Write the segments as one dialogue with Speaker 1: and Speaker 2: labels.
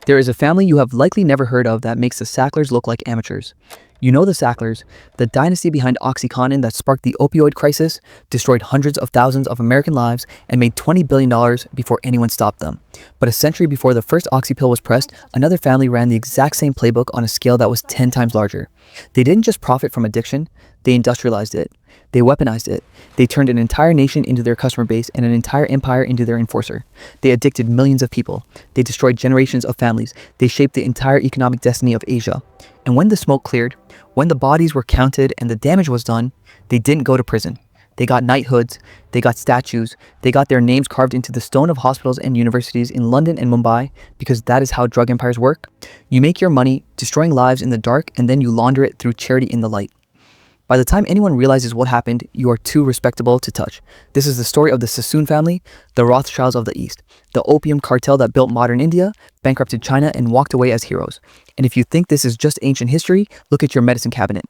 Speaker 1: There is a family you have likely never heard of that makes the Sacklers look like amateurs. You know the Sacklers, the dynasty behind OxyContin that sparked the opioid crisis, destroyed hundreds of thousands of American lives, and made $20 billion before anyone stopped them. But a century before the first oxy pill was pressed, another family ran the exact same playbook on a scale that was 10 times larger. They didn't just profit from addiction, they industrialized it. They weaponized it. They turned an entire nation into their customer base and an entire empire into their enforcer. They addicted millions of people. They destroyed generations of families. They shaped the entire economic destiny of Asia. And when the smoke cleared, when the bodies were counted and the damage was done, they didn't go to prison. They got knighthoods, they got statues, they got their names carved into the stone of hospitals and universities in London and Mumbai, because that is how drug empires work. You make your money destroying lives in the dark, and then you launder it through charity in the light. By the time anyone realizes what happened, you are too respectable to touch. This is the story of the Sassoon family, the Rothschilds of the East, the opium cartel that built modern India, bankrupted China, and walked away as heroes. And if you think this is just ancient history, look at your medicine cabinet.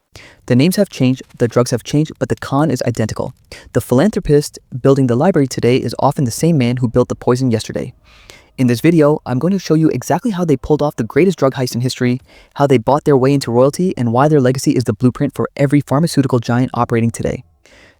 Speaker 1: The names have changed, the drugs have changed, but the con is identical. The philanthropist building the library today is often the same man who built the poison yesterday. In this video, I'm going to show you exactly how they pulled off the greatest drug heist in history, how they bought their way into royalty, and why their legacy is the blueprint for every pharmaceutical giant operating today.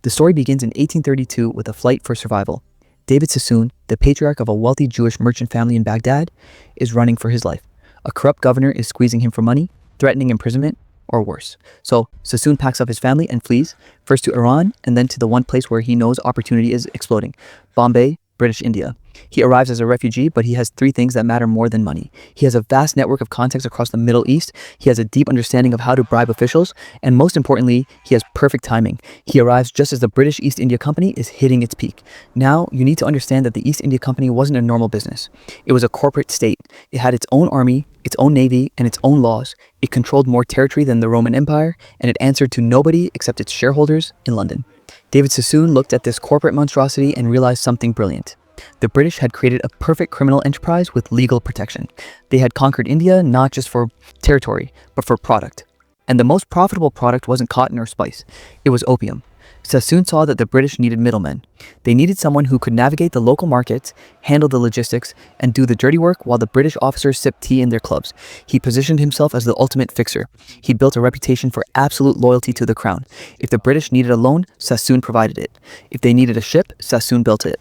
Speaker 1: The story begins in 1832 with a flight for survival. David Sassoon, the patriarch of a wealthy Jewish merchant family in Baghdad, is running for his life. A corrupt governor is squeezing him for money, threatening imprisonment, or worse. So Sassoon packs up his family and flees, first to Iran and then to the one place where he knows opportunity is exploding, Bombay, British India. He arrives as a refugee, but he has three things that matter more than money. He has a vast network of contacts across the Middle East, he has a deep understanding of how to bribe officials, and most importantly, he has perfect timing. He arrives just as the British East India Company is hitting its peak. Now, you need to understand that the East India Company wasn't a normal business. It was a corporate state. It had its own army, its own navy, and its own laws. It controlled more territory than the Roman Empire, and it answered to nobody except its shareholders in London. David Sassoon looked at this corporate monstrosity and realized something brilliant. The British had created a perfect criminal enterprise with legal protection. They had conquered India not just for territory, but for product. And the most profitable product wasn't cotton or spice, it was opium. Sassoon saw that the British needed middlemen. They needed someone who could navigate the local markets, handle the logistics, and do the dirty work while the British officers sipped tea in their clubs. He positioned himself as the ultimate fixer. He built a reputation for absolute loyalty to the crown. If the British needed a loan, Sassoon provided it. If they needed a ship, Sassoon built it.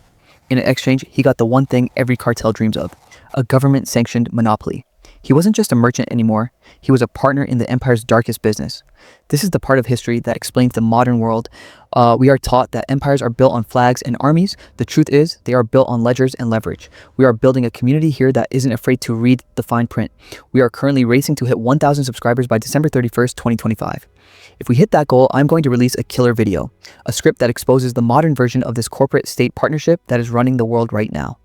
Speaker 1: In exchange, he got the one thing every cartel dreams of, a government-sanctioned monopoly. He wasn't just a merchant anymore, he was a partner in the empire's darkest business. This is the part of history that explains the modern world. We are taught that empires are built on flags and armies. The truth is, they are built on ledgers and leverage. We are building a community here that isn't afraid to read the fine print. We are currently racing to hit 1,000 subscribers by December 31st, 2025. If we hit that goal, I'm going to release a killer video, a script that exposes the modern version of this corporate state partnership that is running the world right now.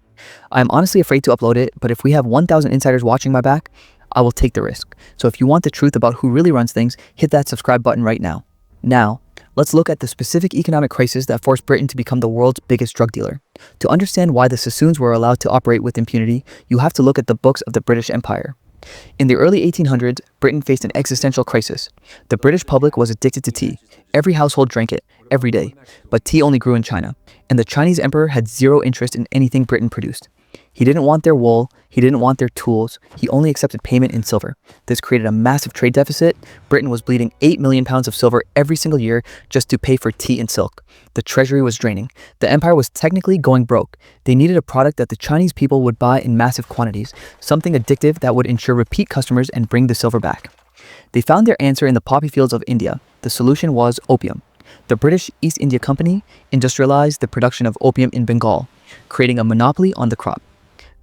Speaker 1: I'm honestly afraid to upload it, but if we have 1,000 insiders watching my back, I will take the risk. So if you want the truth about who really runs things, hit that subscribe button right now. Now, let's look at the specific economic crisis that forced Britain to become the world's biggest drug dealer. To understand why the Sassoons were allowed to operate with impunity, you have to look at the books of the British Empire. In the early 1800s, Britain faced an existential crisis. The British public was addicted to tea. Every household drank it, every day. But tea only grew in China, and the Chinese emperor had zero interest in anything Britain produced. He didn't want their wool, he didn't want their tools, he only accepted payment in silver. This created a massive trade deficit. Britain was bleeding 8 million pounds of silver every single year just to pay for tea and silk. The treasury was draining. The empire was technically going broke. They needed a product that the Chinese people would buy in massive quantities, something addictive that would ensure repeat customers and bring the silver back. They found their answer in the poppy fields of India. The solution was opium. The British East India Company industrialized the production of opium in Bengal, creating a monopoly on the crop.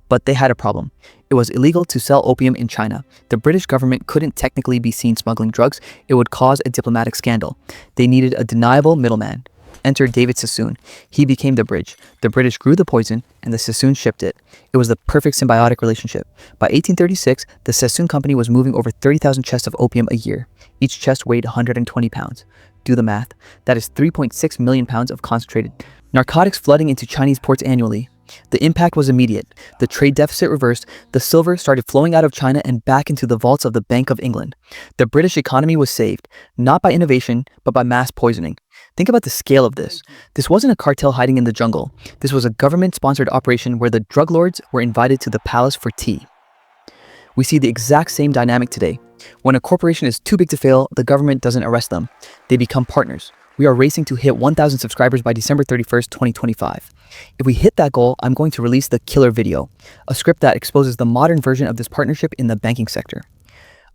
Speaker 1: But they had a problem. It was illegal to sell opium in China. The British government couldn't technically be seen smuggling drugs. It would cause a diplomatic scandal. They needed a deniable middleman. Enter David Sassoon. He became the bridge. The British grew the poison, and the Sassoon shipped it. It was the perfect symbiotic relationship. By 1836, the Sassoon Company was moving over 30,000 chests of opium a year. Each chest weighed 120 pounds. Do the math. That is 3.6 million pounds of concentrated narcotics flooding into Chinese ports annually. The impact was immediate. The trade deficit reversed. The silver started flowing out of China and back into the vaults of the Bank of England. The British economy was saved, not by innovation, but by mass poisoning. Think about the scale of this. This wasn't a cartel hiding in the jungle. This was a government-sponsored operation where the drug lords were invited to the palace for tea. We see the exact same dynamic today. When a corporation is too big to fail, the government doesn't arrest them. They become partners. We are racing to hit 1,000 subscribers by December 31st, 2025. If we hit that goal, I'm going to release the killer video, a script that exposes the modern version of this partnership in the banking sector.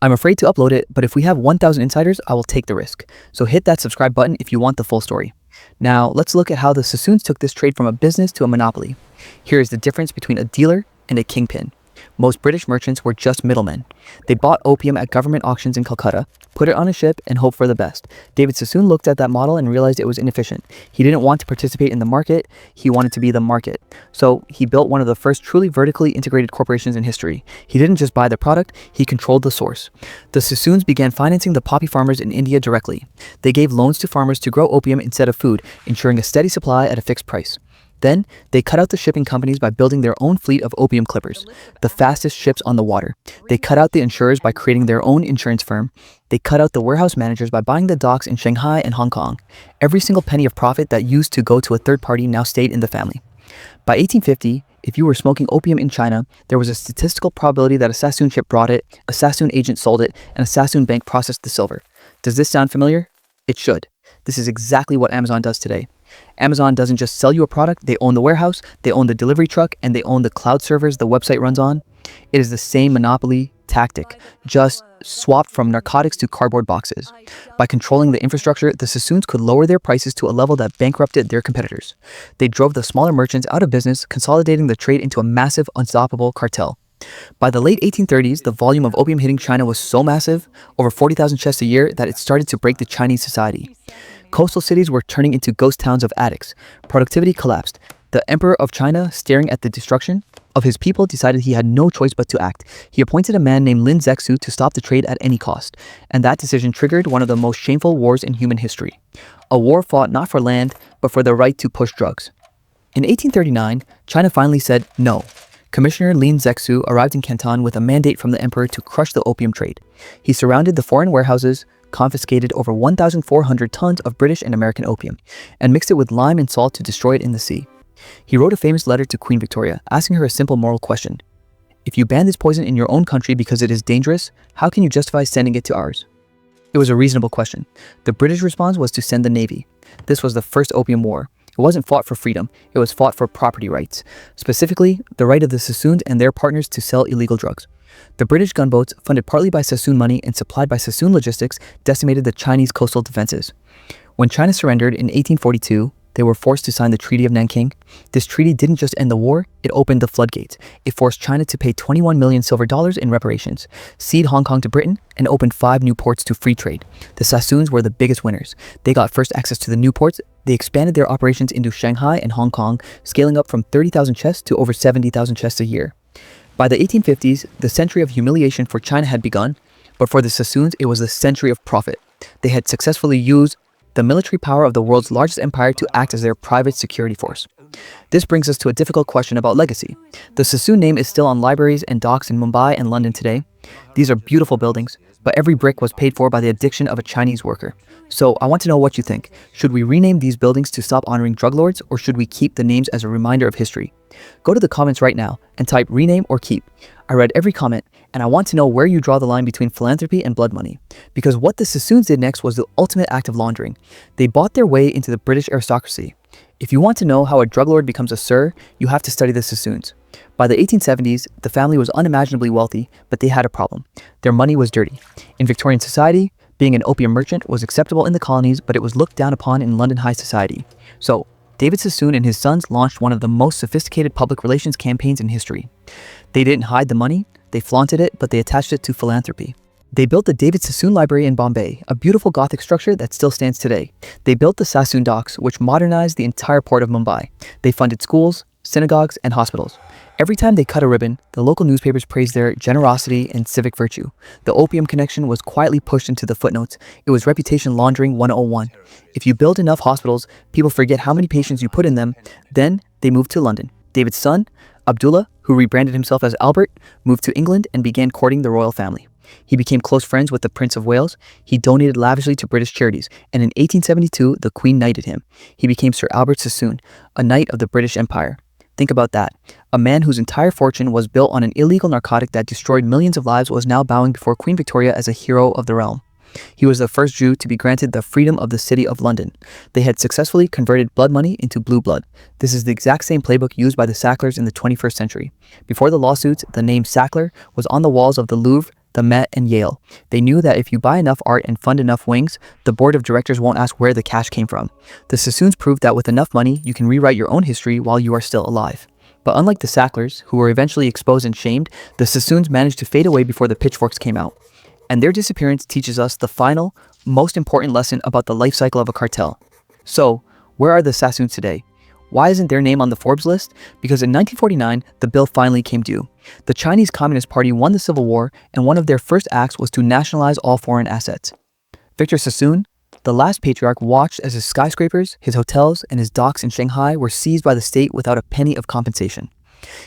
Speaker 1: I'm afraid to upload it, but if we have 1,000 insiders, I will take the risk. So hit that subscribe button if you want the full story. Now, let's look at how the Sassoons took this trade from a business to a monopoly. Here is the difference between a dealer and a kingpin. Most British merchants were just middlemen. They bought opium at government auctions in Calcutta, put it on a ship, and hoped for the best. David Sassoon looked at that model and realized it was inefficient. He didn't want to participate in the market, he wanted to be the market. So he built one of the first truly vertically integrated corporations in history. He didn't just buy the product, he controlled the source. The Sassoons began financing the poppy farmers in India directly. They gave loans to farmers to grow opium instead of food, ensuring a steady supply at a fixed price. Then, they cut out the shipping companies by building their own fleet of opium clippers, the fastest ships on the water. They cut out the insurers by creating their own insurance firm. They cut out the warehouse managers by buying the docks in Shanghai and Hong Kong. Every single penny of profit that used to go to a third party now stayed in the family. By 1850, if you were smoking opium in China, there was a statistical probability that a Sassoon ship brought it, a Sassoon agent sold it, and a Sassoon bank processed the silver. Does this sound familiar? It should. This is exactly what Amazon does today. Amazon doesn't just sell you a product, they own the warehouse, they own the delivery truck, and they own the cloud servers the website runs on. It is the same monopoly tactic, just swapped from narcotics to cardboard boxes. By controlling the infrastructure, the Sassoons could lower their prices to a level that bankrupted their competitors. They drove the smaller merchants out of business, consolidating the trade into a massive, unstoppable cartel. By the late 1830s, the volume of opium hitting China was so massive, over 40,000 chests a year, that it started to break the Chinese society. Coastal cities were turning into ghost towns of addicts. Productivity collapsed. The Emperor of China, staring at the destruction of his people, decided he had no choice but to act. He appointed a man named Lin Zexu to stop the trade at any cost. And that decision triggered one of the most shameful wars in human history. A war fought not for land, but for the right to push drugs. In 1839, China finally said no. Commissioner Lin Zexu arrived in Canton with a mandate from the emperor to crush the opium trade. He surrounded the foreign warehouses, confiscated over 1,400 tons of British and American opium, and mixed it with lime and salt to destroy it in the sea. He wrote a famous letter to Queen Victoria, asking her a simple moral question. If you ban this poison in your own country because it is dangerous, how can you justify sending it to ours? It was a reasonable question. The British response was to send the Navy. This was the first Opium War. It wasn't fought for freedom, it was fought for property rights, specifically the right of the Sassoons and their partners to sell illegal drugs. The British gunboats, funded partly by Sassoon money and supplied by Sassoon logistics, decimated the Chinese coastal defenses. When China surrendered in 1842, they were forced to sign the Treaty of Nanking. This treaty didn't just end the war, it opened the floodgates. It forced China to pay 21 million silver dollars in reparations, cede Hong Kong to Britain, and opened 5 new ports to free trade. The Sassoons were the biggest winners. They got first access to the new ports. They expanded their operations into Shanghai and Hong Kong, scaling up from 30,000 chests to over 70,000 chests a year. By the 1850s, the century of humiliation for China had begun, but for the Sassoons, it was the century of profit. They had successfully used the military power of the world's largest empire to act as their private security force. This brings us to a difficult question about legacy. The Sassoon name is still on libraries and docks in Mumbai and London today. These are beautiful buildings, but every brick was paid for by the addiction of a Chinese worker. So I want to know what you think. Should we rename these buildings to stop honoring drug lords, or should we keep the names as a reminder of history? Go to the comments right now and type rename or keep. I read every comment, and I want to know where you draw the line between philanthropy and blood money. Because what the Sassoons did next was the ultimate act of laundering. They bought their way into the British aristocracy. If you want to know how a drug lord becomes a sir, you have to study the Sassoons. By the 1870s, the family was unimaginably wealthy, but they had a problem. Their money was dirty. In Victorian society, being an opium merchant was acceptable in the colonies, but it was looked down upon in London high society. So, David Sassoon and his sons launched one of the most sophisticated public relations campaigns in history. They didn't hide the money, they flaunted it, but they attached it to philanthropy. They built the David Sassoon Library in Bombay, a beautiful Gothic structure that still stands today. They built the Sassoon Docks, which modernized the entire port of Mumbai. They funded schools, synagogues, and hospitals. Every time they cut a ribbon, the local newspapers praised their generosity and civic virtue. The opium connection was quietly pushed into the footnotes. It was reputation laundering 101. If you build enough hospitals, people forget how many patients you put in them. Then they moved to London. David's son, Abdullah, who rebranded himself as Albert, moved to England and began courting the royal family. He became close friends with the Prince of Wales. He donated lavishly to British charities, and in 1872, the Queen knighted him. He became Sir Albert Sassoon, a knight of the British Empire. Think about that. A man whose entire fortune was built on an illegal narcotic that destroyed millions of lives was now bowing before Queen Victoria as a hero of the realm. He was the first Jew to be granted the freedom of the city of London. They had successfully converted blood money into blue blood. This is the exact same playbook used by the Sacklers in the 21st century. Before the lawsuits, the name Sackler was on the walls of the Louvre, the Met, and Yale. They knew that if you buy enough art and fund enough wings, the board of directors won't ask where the cash came from. The Sassoons proved that with enough money, you can rewrite your own history while you are still alive. But unlike the Sacklers, who were eventually exposed and shamed, the Sassoons managed to fade away before the pitchforks came out. And their disappearance teaches us the final, most important lesson about the life cycle of a cartel. So, where are the Sassoons today? Why isn't their name on the Forbes list? Because in 1949, the bill finally came due. The Chinese Communist Party won the Civil War, and one of their first acts was to nationalize all foreign assets. Victor Sassoon, the last patriarch, watched as his skyscrapers, his hotels, and his docks in Shanghai were seized by the state without a penny of compensation.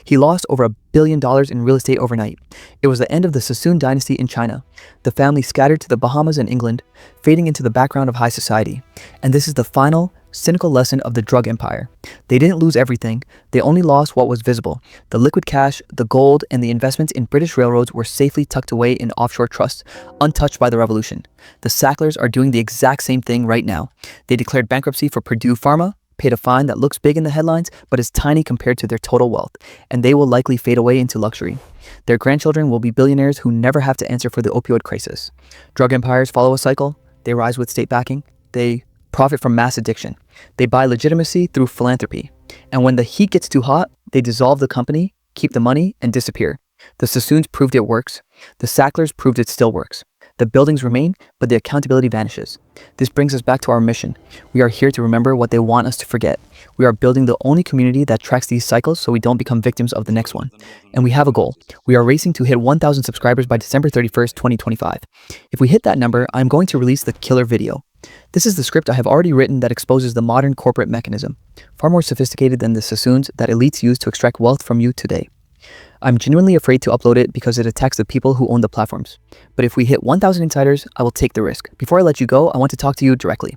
Speaker 1: He lost over $1 billion in real estate overnight. It was the end of the Sassoon dynasty in China. The family scattered to the Bahamas and England, fading into the background of high society. And this is the final, cynical lesson of the drug empire. They didn't lose everything. They only lost what was visible. The liquid cash, the gold, and the investments in British railroads were safely tucked away in offshore trusts, untouched by the revolution. The Sacklers are doing the exact same thing right now. They declared bankruptcy for Big Pharma, paid a fine that looks big in the headlines but is tiny compared to their total wealth, and they will likely fade away into luxury. Their grandchildren will be billionaires who never have to answer for the opioid crisis. Drug empires follow a cycle. They rise with state backing. They profit from mass addiction. They buy legitimacy through philanthropy. And when the heat gets too hot, they dissolve the company, keep the money, and disappear. The Sassoons proved it works. The Sacklers proved it still works. The buildings remain, but the accountability vanishes. This brings us back to our mission. We are here to remember what they want us to forget. We are building the only community that tracks these cycles so we don't become victims of the next one. And we have a goal. We are racing to hit 1,000 subscribers by December 31st, 2025. If we hit that number, I'm going to release the killer video. This is the script I have already written that exposes the modern corporate mechanism, far more sophisticated than the Sassoons that elites use to extract wealth from you today. I'm genuinely afraid to upload it because it attacks the people who own the platforms. But if we hit 1,000 insiders, I will take the risk. Before I let you go, I want to talk to you directly.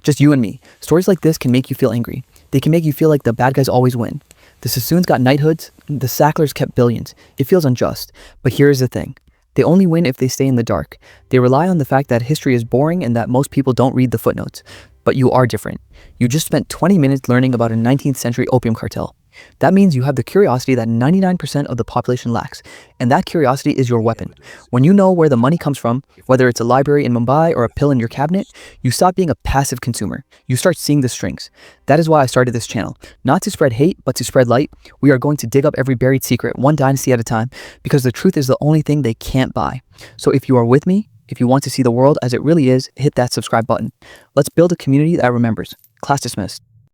Speaker 1: Just you and me. Stories like this can make you feel angry. They can make you feel like the bad guys always win. The Sassoons got knighthoods, the Sacklers kept billions. It feels unjust. But here is the thing. They only win if they stay in the dark. They rely on the fact that history is boring and that most people don't read the footnotes. But you are different. You just spent 20 minutes learning about a 19th century opium cartel. That means you have the curiosity that 99% of the population lacks, and that curiosity is your weapon. When you know where the money comes from, whether it's a library in Mumbai or a pill in your cabinet, you stop being a passive consumer. You start seeing the strings. That is why I started this channel. Not to spread hate, but to spread light. We are going to dig up every buried secret, one dynasty at a time, because the truth is the only thing they can't buy. So if you are with me, if you want to see the world as it really is, hit that subscribe button. Let's build a community that remembers. Class dismissed.